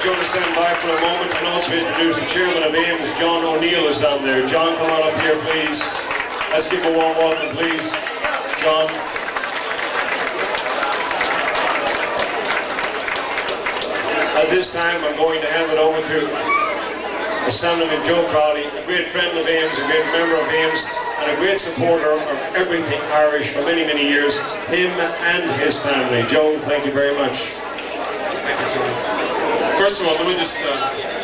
You want to stand by for a moment and also introduce the chairman of Ames, John O'Neill, is down there. John, come on up here, please. Let's give a warm welcome, please. John. At this time, I'm going to hand it over to Assemblyman Joe Crowley, a great friend of Ames, a great member of Ames, and a great supporter of everything Irish for many, many years. Him and his family. Joe, thank you very much. Thank you, Tony. First of all, let me just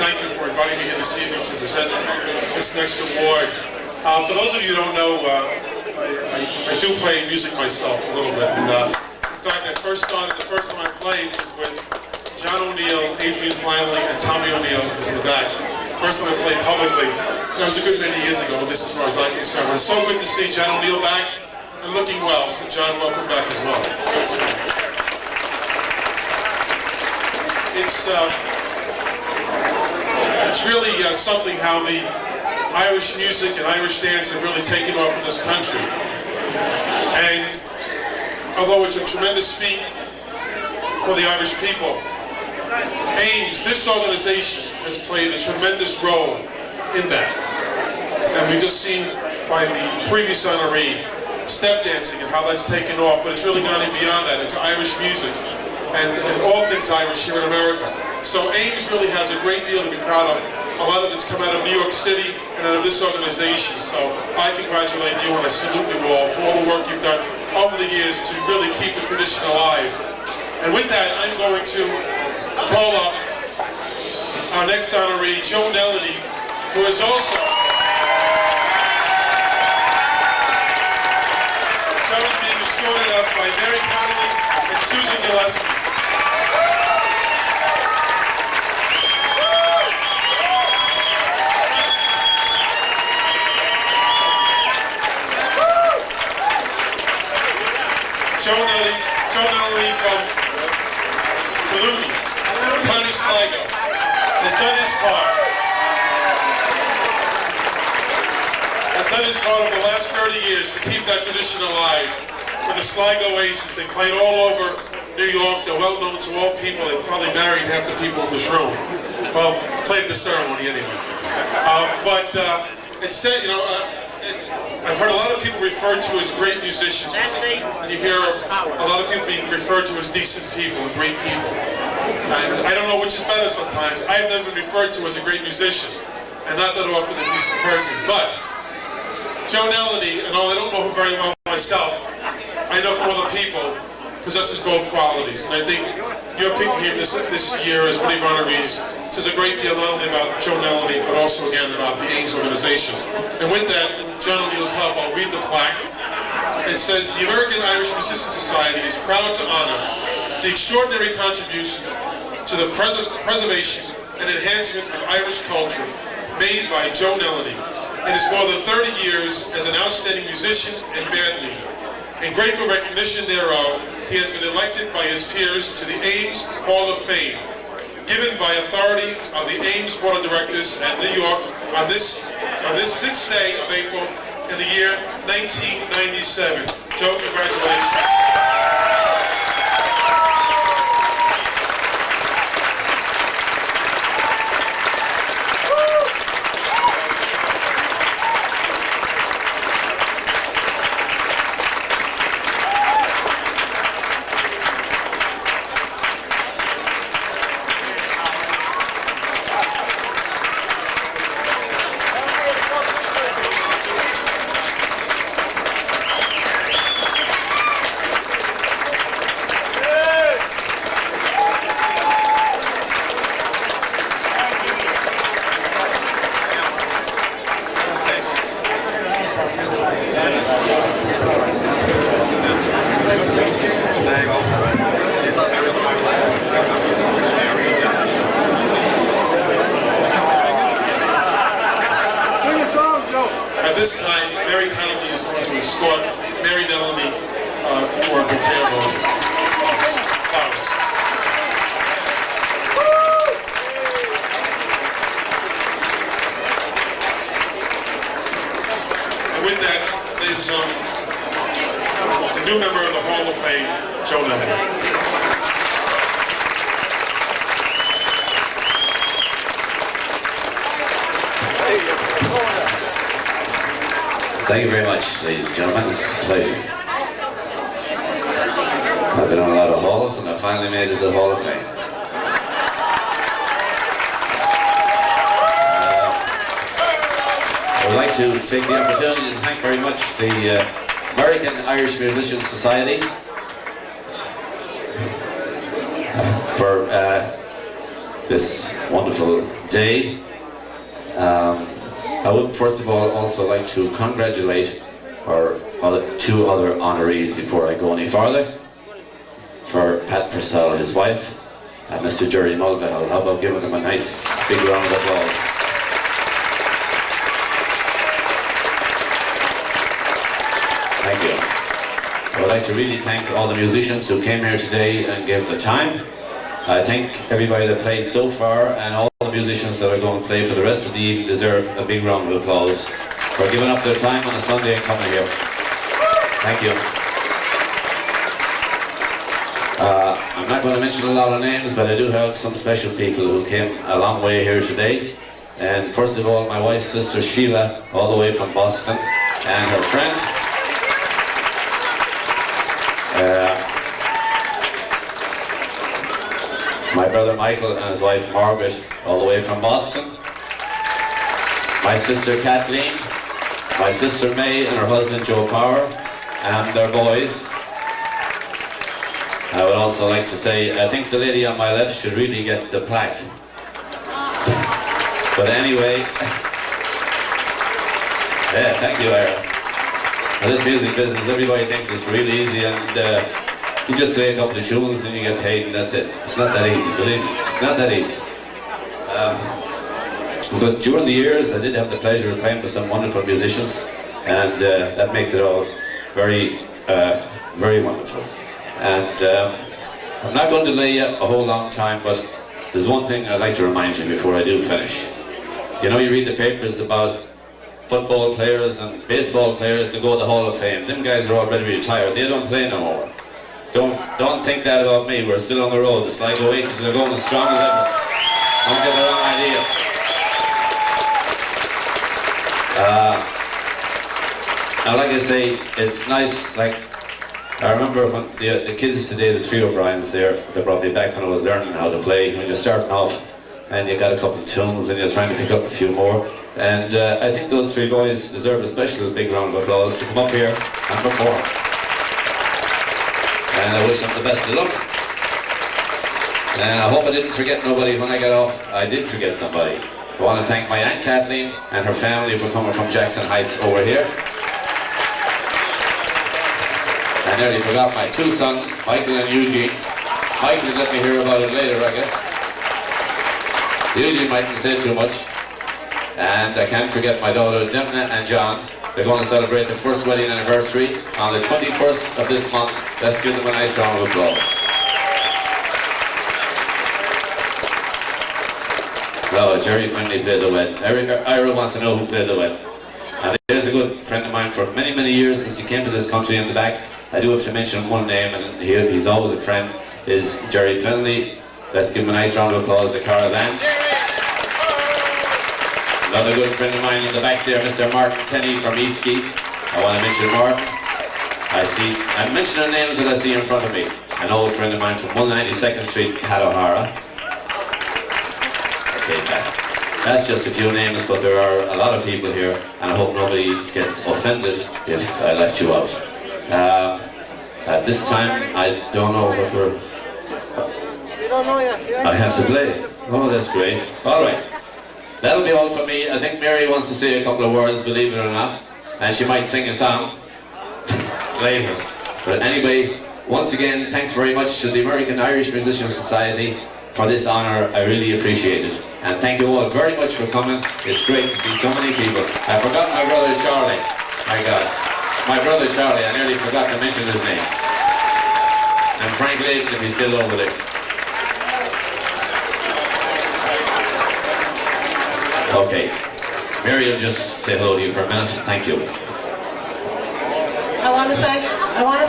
thank you for inviting me here this evening to present this next award. For those of you who don't know, I do play music myself a little bit. And, in fact, I first started, the first time I played was with John O'Neill, Adrian Flanley, and Tommy O'Neill, who's in the back. First time I played publicly. That was a good many years ago, this as far as I'm concerned. It's so good to see John O'Neill back and looking well. So John, welcome back as well. It's really something how the Irish music and Irish dance have really taken off in this country. And although it's a tremendous feat for the Irish people, Ames, this organization, has played a tremendous role in that. And we've just seen by the previous honoree, step dancing and how that's taken off, but it's really gone beyond that into Irish music and all things Irish here in America. So Ames really has a great deal to be proud of. A lot of it's come out of New York City and out of this organization. So I congratulate you and I salute you all for all the work you've done over the years to really keep the tradition alive. And with that, I'm going to call up our next honoree, Joe Nellany, who is also being escorted up by Mary Connolly and Susan Gillespie. Joe Nellany from Nellany, County Sligo, has done his part. Over the last 30 years to keep that tradition alive with the Sligo Aces. They played all over New York. They're well known to all people. They probably married half the people in this room. Well, played the ceremony anyway. It's said, you know, I've heard a lot of people referred to as great musicians, and you hear a lot of people being referred to as decent people and great people. And I don't know which is better sometimes. I've never been referred to as a great musician, and not that often a decent person. But Joe Nellany, and although I don't know him very well myself, I know from other people, possesses both qualities. And I think your picking him this year as one of your honorees says a great deal not only about Joe Nellany, but also again about the Ames organization. And with that, with John O'Neill's help, I'll read the plaque. It says, the American Irish Musician Society is proud to honor the extraordinary contribution to the preservation and enhancement of Irish culture made by Joe Nellany. In his more than 30 years as an outstanding musician and band leader. In grateful recognition thereof, he has been elected by his peers to the Ames Hall of Fame, given by authority of the Ames Board of Directors at New York on this 6th day of April in the year 1997. Joe, congratulations. At this time, Mary Connolly is going to escort Mary Nellany for a bouquet of flowers. And with that, ladies and gentlemen, the new member of the Hall of Fame, Joe Nellany. Thank you very much, ladies and gentlemen. It's a pleasure. I've been on a lot of halls and I finally made it to the Hall of Fame. I would like to take the opportunity to thank very much the American Irish Musicians Society for this wonderful day. I would first of all also like to congratulate our two other honorees before I go any farther. For Pat Purcell, his wife, and Mr. Jerry Mulvihill. How about giving them a nice big round of applause? Thank you. I would like to really thank all the musicians who came here today and gave the time. I thank everybody that played so far, and all the musicians that are going to play for the rest of the evening deserve a big round of applause for giving up their time on a Sunday and coming here. Thank you. I'm not going to mention a lot of names, but I do have some special people who came a long way here today. And first of all, my wife's sister Sheila, all the way from Boston, and her friend. My brother Michael and his wife Margaret, all the way from Boston. My sister Kathleen, my sister May and her husband Joe Power, and their boys. I would also like to say, I think the lady on my left should really get the plaque. But anyway, yeah, thank you, Ira. Now, this music business, everybody thinks it's really easy, and you just play a couple of tunes and you get paid, and that's it. It's not that easy, believe me. It's not that easy. But during the years, I did have the pleasure of playing with some wonderful musicians, and that makes it all very, very wonderful. And I'm not going to delay you a whole long time, but there's one thing I'd like to remind you before I do finish. You know, you read the papers about football players and baseball players that go to the Hall of Fame. Them guys are already retired. They don't play no more. Don't think that about me. We're still on the road. The Sligo Oasis are going as strong as ever. Don't get the wrong idea. Now, like I say, it's nice, like, I remember when the kids today, the three O'Briens there, they brought me back when I was learning how to play. When you're starting off and you got a couple of tunes and you're trying to pick up a few more. And I think those three boys deserve a special big round of applause to come up here and perform. And I wish them the best of luck. And I hope I didn't forget nobody when I got off. I did forget somebody. I want to thank my Aunt Kathleen and her family for coming from Jackson Heights over here. I nearly forgot my two sons, Michael and Eugene. Michael will let me hear about it later, I guess. Eugene mightn't say too much. And I can't forget my daughter Demna and John. They're going to celebrate their first wedding anniversary on the 21st of this month. Let's give them a nice round of applause. Well, Jerry finally played the wed. Ira wants to know who played the wed. And there's a good friend of mine for many, many years since he came to this country in the back. I do have to mention one name, and he's always a friend, is Jerry Finley. Let's give him a nice round of applause, the Caravan. Another good friend of mine in the back there, Mr. Martin Kenny from Eastgate. I want to mention Martin. I'm mentioning names that I see in front of me. An old friend of mine from 192nd Street, Pat O'Hara. Okay, that's just a few names, but there are a lot of people here, and I hope nobody gets offended if I left you out. At this time, I don't know what I have to play. Oh, that's great. All right. That'll be all for me. I think Mary wants to say a couple of words, believe it or not, and she might sing a song later. But anyway, once again, thanks very much to the American Irish Musicians Society for this honor. I really appreciate it. And thank you all very much for coming. It's great to see so many people. I forgot my brother Charlie. My God. My brother Charlie, I nearly forgot to mention his name. And Frank Layton, if he's still over there. Okay. Mary will just say hello to you for a minute. Thank you. I want to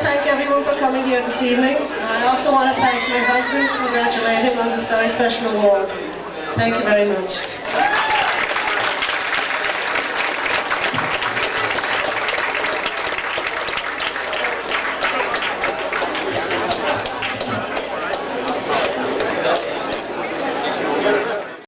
thank everyone for coming here this evening. I also want to thank my husband, congratulate him on this very special award. Thank you very much.